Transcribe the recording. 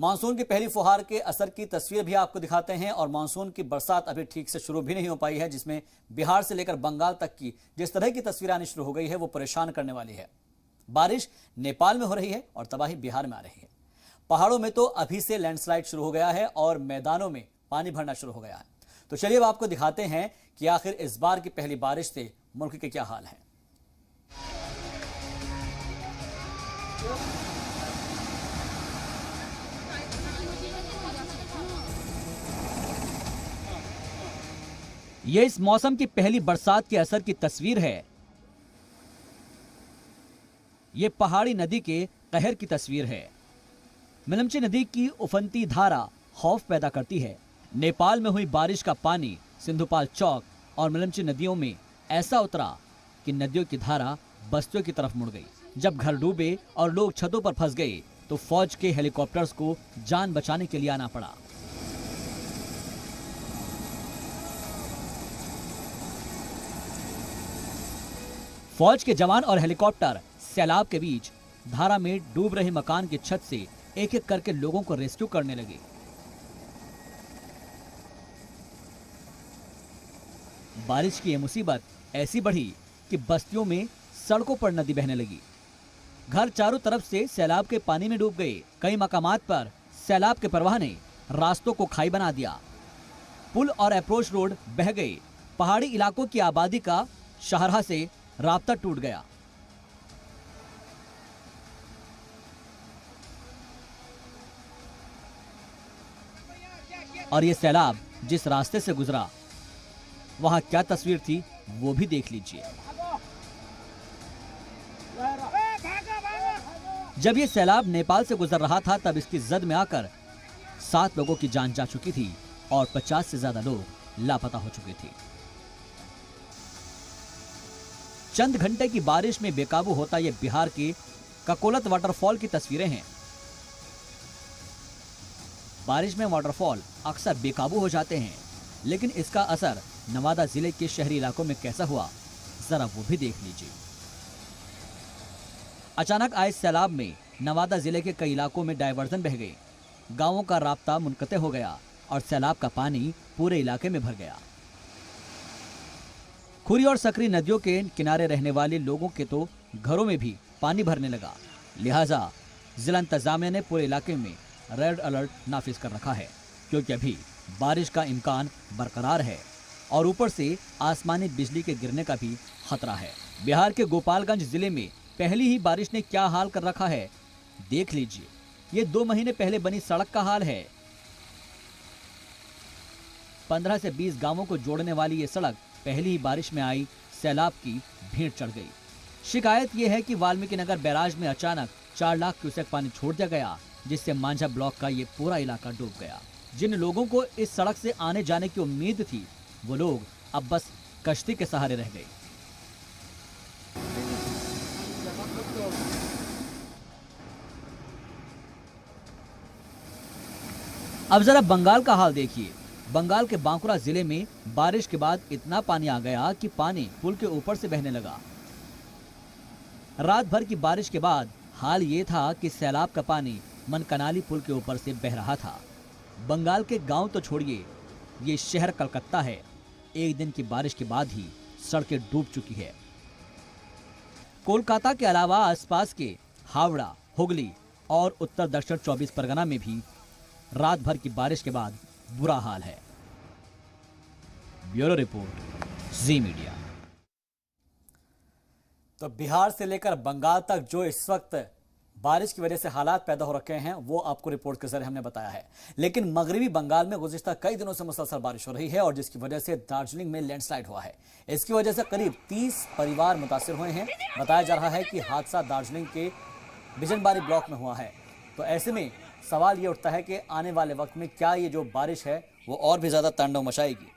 Monsoon की पहली फुहार के असर की तस्वीर भी आपको दिखाते हैं और मानसून की बरसात अभी ठीक से शुरू भी नहीं हो पाई है, जिसमें बिहार से लेकर बंगाल तक की जिस तरह की तस्वीर आनी शुरू हो गई है वो परेशान करने वाली है। बारिश नेपाल में हो रही है और तबाही बिहार में आ रही है। पहाड़ों में तो अभी से लैंडस्लाइड शुरू हो गया है और मैदानों में पानी भरना शुरू हो गया है। तो चलिए अब आपको दिखाते हैं कि आखिर इस बार की पहली बारिश से मुल्क के क्या हाल है। यह इस मौसम की पहली बरसात के असर की तस्वीर है। यह पहाड़ी नदी के कहर की तस्वीर है। मिलमची नदी की उफनती धारा खौफ पैदा करती है। नेपाल में हुई बारिश का पानी सिंधुपाल चौक और मिलमची नदियों में ऐसा उतरा कि नदियों की धारा बस्तियों की तरफ मुड़ गई। जब घर डूबे और लोग छतों पर फंस गए तो फौज के हेलीकॉप्टर्स को जान बचाने के लिए आना पड़ा। फौज के जवान और हेलीकॉप्टर सैलाब के बीच धारा में डूब रहे मकान की छत से एक एक करके लोगों को रेस्क्यू करने लगे। बारिश की यह मुसीबत ऐसी बढ़ी कि बस्तियों में सड़कों पर नदी बहने लगी। घर चारों तरफ से सैलाब के पानी में डूब गए। कई मकामात पर सैलाब के प्रवाह ने रास्तों को खाई बना दिया। पुल और अप्रोच रोड बह गए। पहाड़ी इलाकों की आबादी का शाहराह से राब्ता टूट गया। और ये सैलाब जिस रास्ते से गुजरा वहां क्या तस्वीर थी वो भी देख लीजिए। जब ये सैलाब नेपाल से गुजर रहा था तब इसकी जद में आकर 7 लोगों की जान जा चुकी थी और 50 से ज्यादा लोग लापता हो चुके थे। चंद घंटे की बारिश में बेकाबू होता यह बिहार के ककोलत वाटरफॉल की तस्वीरें हैं। बारिश में वाटरफॉल अक्सर बेकाबू हो जाते हैं, लेकिन इसका असर नवादा जिले के शहरी इलाकों में कैसा हुआ जरा वो भी देख लीजिए। अचानक आए सैलाब में नवादा जिले के कई इलाकों में डायवर्जन बह गए। गांवों का राब्ता मुनक़ते हो गया और सैलाब का पानी पूरे इलाके में भर गया। खुरी और सकरी नदियों के किनारे रहने वाले लोगों के तो घरों में भी पानी भरने लगा। लिहाजा जिला इंतजामिया ने पूरे इलाके में रेड अलर्ट नाफिज कर रखा है, क्योंकि अभी बारिश का इम्कान बरकरार है और ऊपर से आसमानी बिजली के गिरने का भी खतरा है। बिहार के गोपालगंज जिले में पहली ही बारिश ने क्या हाल कर रखा है देख लीजिए। ये 2 महीने पहले बनी सड़क का हाल है। 15 से 20 गांवों को जोड़ने वाली ये सड़क पहली ही बारिश में आई सैलाब की भीड़ चढ़ गई। शिकायत यह है कि वाल्मीकि नगर बैराज में अचानक 4 लाख क्यूसेक पानी छोड़ दिया गया, जिससे मांझा ब्लॉक का ये पूरा इलाका डूब गया। जिन लोगों को इस सड़क से आने जाने की उम्मीद थी वो लोग अब बस कश्ती के सहारे रह गए। अब जरा बंगाल का हाल देखिए। बंगाल के बांकुरा जिले में बारिश के बाद इतना पानी आ गया कि पानी पुल के ऊपर से बहने लगा। रात भर की बारिश के बाद हाल ये था कि सैलाब का पानी मनकनाली पुल के ऊपर से बह रहा था। बंगाल के गांव तो छोड़िए, ये शहर कलकत्ता है। एक दिन की बारिश के बाद ही सड़कें डूब चुकी है। कोलकाता के अलावा आसपास के हावड़ा, हुगली और उत्तर दक्षिण 24 परगना में भी रात भर की बारिश के बाद बुरा हाल है। ब्यूरो रिपोर्ट, जी मीडिया। तो बिहार से लेकर बंगाल तक जो इस वक्त बारिश की वजह से हालात पैदा हो रखे हैं वो आपको रिपोर्ट के जरिए हमने बताया है। लेकिन मगरबी बंगाल में गुज़िश्ता कई दिनों से मुसलसल बारिश हो रही है और जिसकी वजह से दार्जिलिंग में लैंडस्लाइड हुआ है। इसकी वजह से करीब 30 परिवार मुतासिर हुए हैं। बताया जा रहा है कि हादसा दार्जिलिंग के बिजनबारी ब्लॉक में हुआ है। तो ऐसे में सवाल ये उठता है कि आने वाले वक्त में क्या ये जो बारिश है वो और भी ज़्यादा तांडव मचाएगी।